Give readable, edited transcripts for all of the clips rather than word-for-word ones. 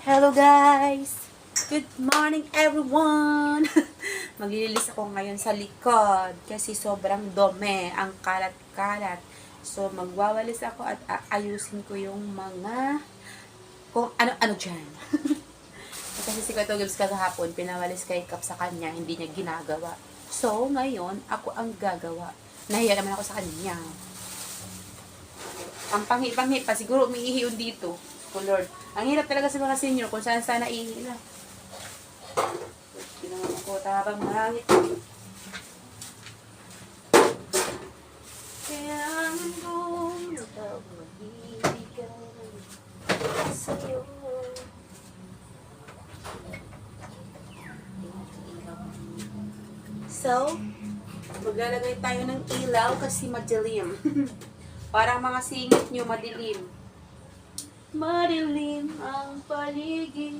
Hello guys! Good morning everyone! Maglilinis ako ngayon sa likod kasi sobrang dome, ang kalat-kalat. So magwawalis ako at aayusin ko yung mga kung ano-ano dyan. Kasi si Kuya Gibbs kahapon, pinawalis kay Kap sa kanya, hindi niya ginagawa. So ngayon, ako ang gagawa. Nahiya naman ako sa kanya. Ang panghi-panghi pa, siguro umiihi dito. Oh Lord. Ang hirap talaga sa mga senior kung saan sana ihila. Ginawa ko tabang mahangit. Kailangan kong ikaw mag-ibigay sa'yo. So, maglalagay tayo ng ilaw kasi madilim. Parang mga singit nyo madilim. Madilim ang paligid.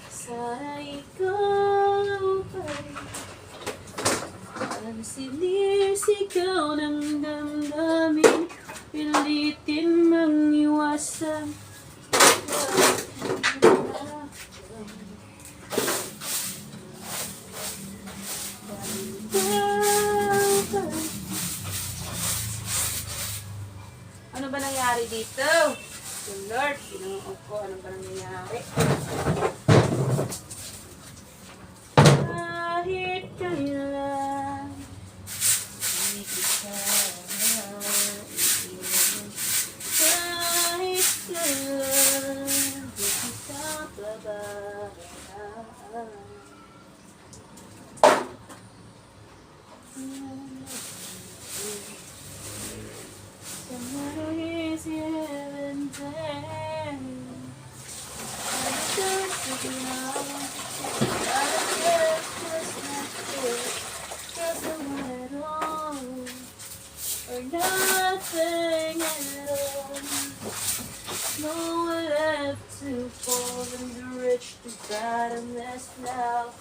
Sana ikaw pa rin ang sinisigaw ng damdamin. Pilitin mang iwasan. Ano ba nangyari dito? So Lord, pinuod ko. Ano ba nangyari? Kahit kailan, hindi kita maiiwan. Kahit kailan, hindi kita babayaan. Tomorrow is heaven then. I just now. I just not good. Cause I want it all. Or nothing at all. No one left to fall and the rich to bottomless now.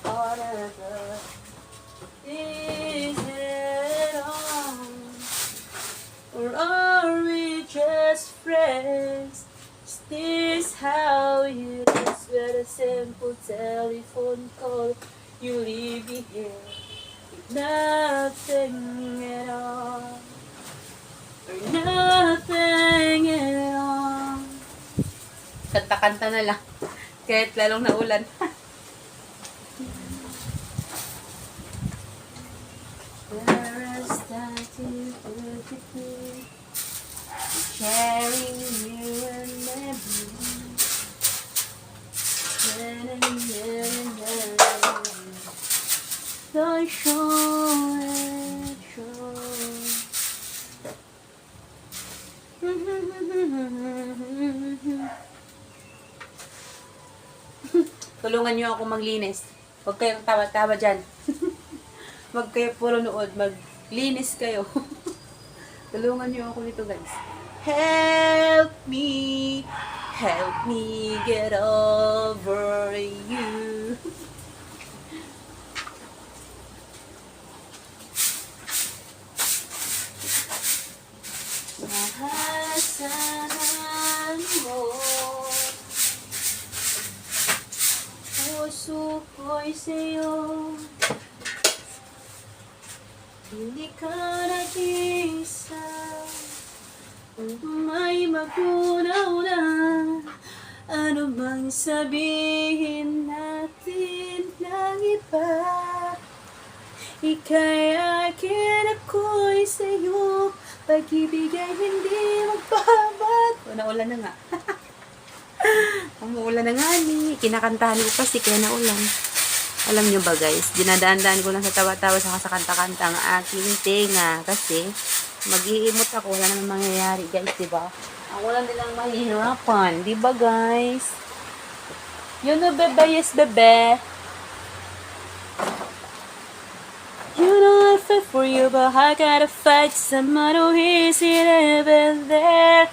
Whatever. Is it all? Or are we just friends? Is this how it is with a simple telephone call? You leave me here with nothing at all. Or nothing at all. Kanta-kanta na lang. Kahit lalong naulan. Sharing you and memory. The show and show. Tulungan niyo ako maglinis. Huwag kayong tawa-tawa dyan. Huwag kayo puro nood. Maglinis kayo. Tulungan niyo ako nito guys. Help me get over you. Mahasahan mo, puso ko'y sa'yo. Hindi ka nag-isa. May magunaw na. Ano bang sabihin natin ng iba? Ika'y akin, ako'y sa'yo. Pag-ibig ay hindi magbabat. Naulan na nga. Umuulan na nga ni. Kinakantahan ko kasi kaya naulan. Alam nyo ba guys, dinadaan-daan ko lang sa tawa-tawa sa kanta-kanta ang aking tenga. Kasi mag-iimot ako, wala namang mangyayari guys, diba? Ako lang nilang mahihirapan, diba guys? You know bebe, yes bebe. You know I fight for you, but I gotta fight someone who isn't even there.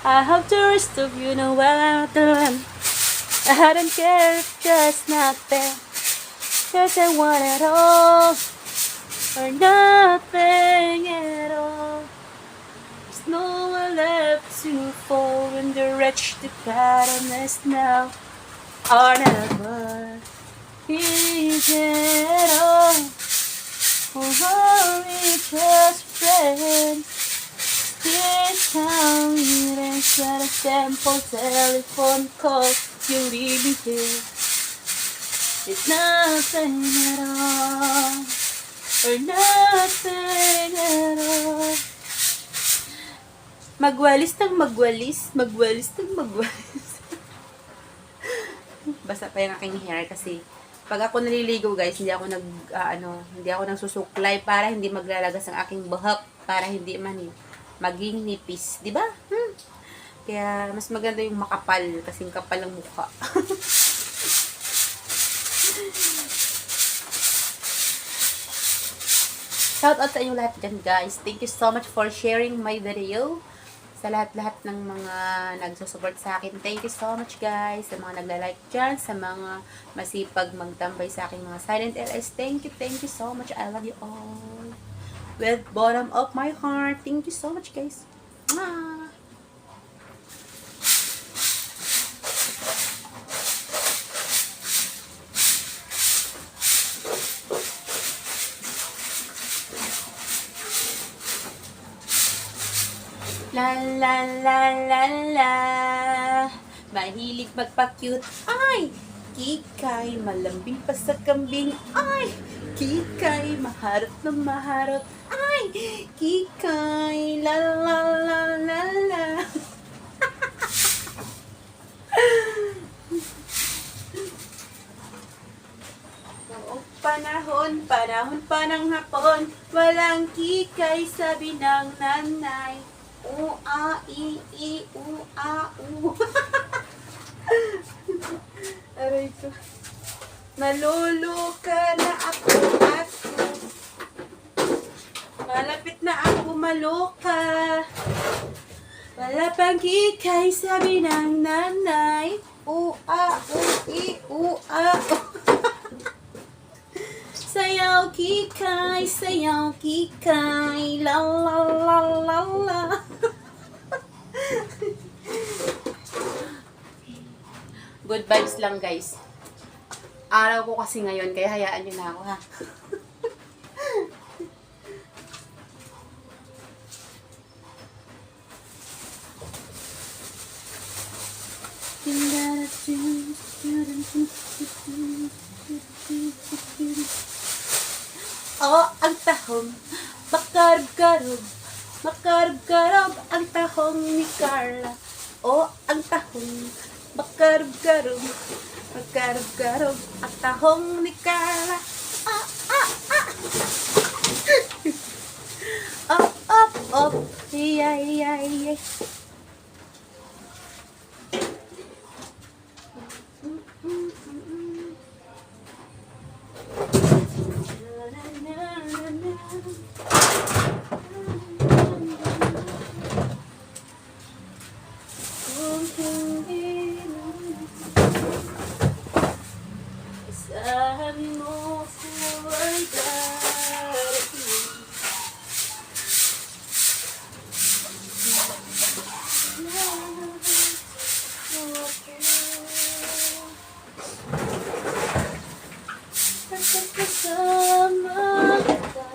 I hope the rest of you know well I'm not the one. I don't care if just not there. Cause I want it all. Or nothing at all. Is There's no one left to fall when the wretch the bottomless now or never. Is it all? Oh, we just friends. This time we didn't set a simple telephone call. You leave me here. It's nothing at all. Or nothing at all. Magwalis ng magwalis. Magwalis ng magwalis. Basta pa yung aking hair kasi pag ako naliligo guys, hindi ako hindi ako nagsusuklay para hindi maglalagas ang aking buhok, para hindi maging nipis, 'di ba? Kaya mas maganda yung makapal kasi kapal ng mukha. Shout out sa inyo lahat dyan guys. Thank you so much for sharing my video. Sa lahat-lahat ng mga nagsusupport sa akin. Thank you so much guys. Sa mga nagla-like dyan. Sa mga masipag magtambay sa aking mga silent LS. Thank you so much. I love you all. With bottom of my heart. Thank you so much guys. Mwah! La la la la la. Mahilig magpa-cute. Ay! Kikay, malambing pa sa kambing. Ay! Kikay, maharot na maharot. Ay! Kikay, la la la la la. Panahon pa ng hapon. Walang kikay, sabi ng nanay. U-a, i, u-a, u. Aray ko. Naluluka na ako. Malapit na ako maluka. Wala pang kikay, sabi ng nanay. U-a, u-i, u-a, u. Sayaw kikay, la la la la la. Good vibes lang guys. Araw ko kasi ngayon, kaya hayaan nyo na ako ha. Oh, ang tahong, makarab-karab, makarab-karab, ang tahong ni Carla. Oh, ang tahong, makarab-karab, makarab-karab, ang tahong ni Carla. Ah, ah, ah. Up, up, up, yeah, yeah, yeah. Isahan mo for kasama kita,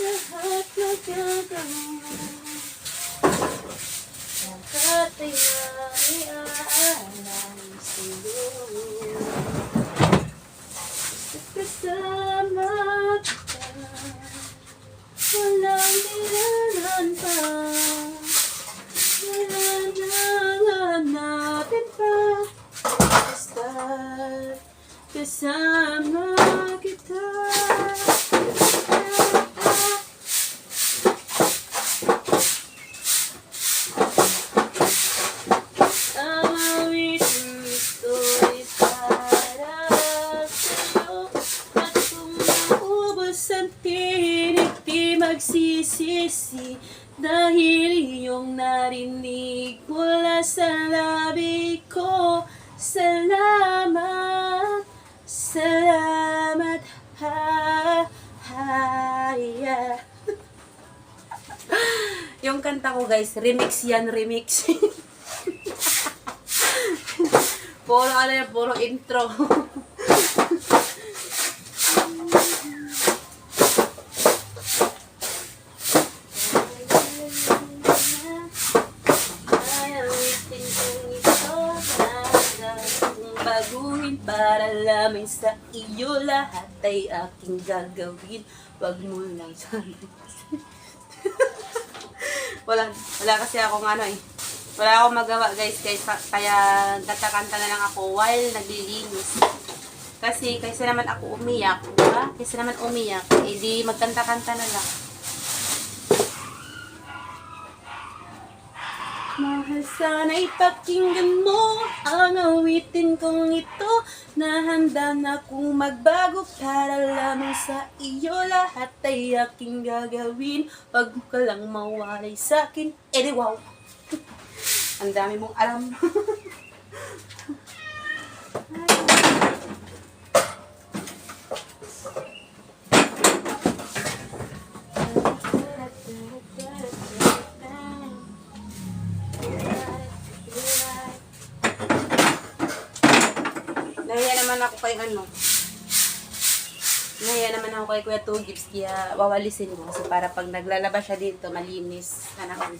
lahat nagkagawa, lahat ay naaalala sa'yo. Kasama kita, walang nilalan pa, wala nang hanapin pa, basta kasama kita. Ang awit ito'y para sa'yo, at kung maubos ang tinig, di magsisisi, dahil iyong narinig mula sa labi ko. Salamat, salamat, ha, ha, yeah. Yung kanta ko guys, remix yan, remix. Puro ano yan, puro intro. Baguhin para lamang sa iyo lahat ay aking gagawin. Wag mo lang sana. wala kasi akong ano eh. Wala akong magawa guys, kaya katakanta na lang ako while naglilinis. Kasi kaysa naman ako umiyak, diba? Kaysa naman umiyak, edi magkanta-kanta na lang. Mahal, sana'y pakinggan mo ang awitin kong ito, na handa na kong magbago para lamang sa iyo lahat ay aking gagawin. Wag mo ka lang mawalay sa'kin. Edi wow! Ang dami mong alam. Nahiya naman ako kay ano. Nahiya naman ako kay Kuya Two Gibbs, kaya wawalisin ko. Kasi para pag naglalabas siya dito, malinis. Kanahon.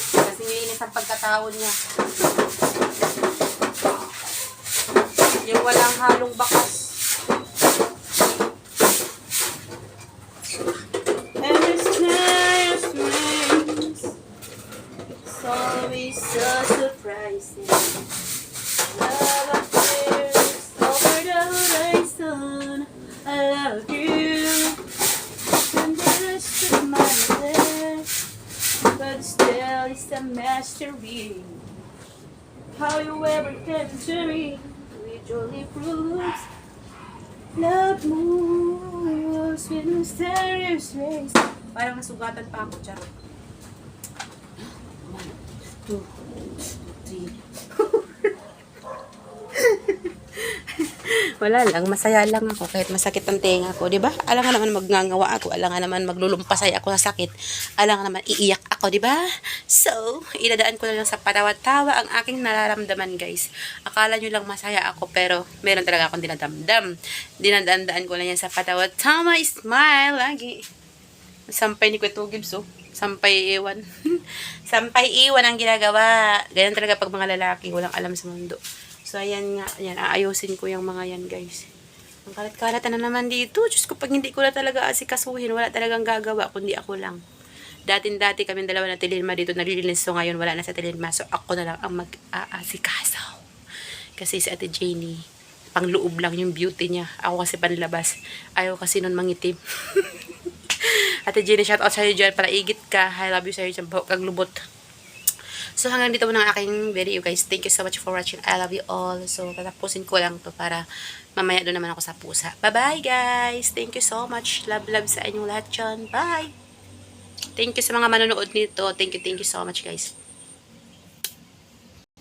Kasi nilinis ang pagkatao niya. Yung walang halong bakas. And it's nice rains. It's always so surprising. Love appears over the horizon. I love you. And the rest of my life. But still it's a mystery. How you ever came to me, which only proves love moves with mysterious ways. Parang nasugatan pa ako, charot. 1, 2, 3. Wala lang, masaya lang ako kahit masakit ang tenga ko, 'di ba? Alam nga naman magngangawa ako, alam nga naman maglulumpasay ako sa sakit. Alam nga naman iiyak ako, 'di ba? So, idadaan ko na lang sa patawa-tawa ang aking nararamdaman, guys. Akala nyo lang masaya ako, pero meron talaga akong dinadamdam. Dinadandaan ko lang yan sa patawa-tawa, smile lagi. Sampay ni Kuya Two Gibbs, oh. Sampay iwan. Sampay iwan ang ginagawa. Ganyan talaga pag mga lalaki, walang alam sa mundo. So, ayan nga. Ayan, aayusin ko yung mga yan, guys. Ang kalat-kalatan na naman dito. Diyos ko, pag hindi ko na talaga asikasuhin, wala talagang gagawa, kundi ako lang. Dating-dati kami dalawa na Tililma dito naglilinis. So, ngayon wala na sa Tililma. So, ako na lang ang mag-aasikaso. Kasi si Ate Janie, pang-loob lang yung beauty niya. Ako kasi panlabas. Ayaw kasi nun mangitim. Ate Janie, shout out sa'yo dyan. Para igit ka. I love you sa'yo dyan. Kag lubot. So, hanggang dito muna ang aking video, guys. Thank you so much for watching. I love you all. So, tatapusin ko lang to para mamaya doon naman ako sa pusa. Bye-bye, guys. Thank you so much. Love, love sa inyong lahat dyan. Bye! Thank you sa mga manonood nito. Thank you so much, guys.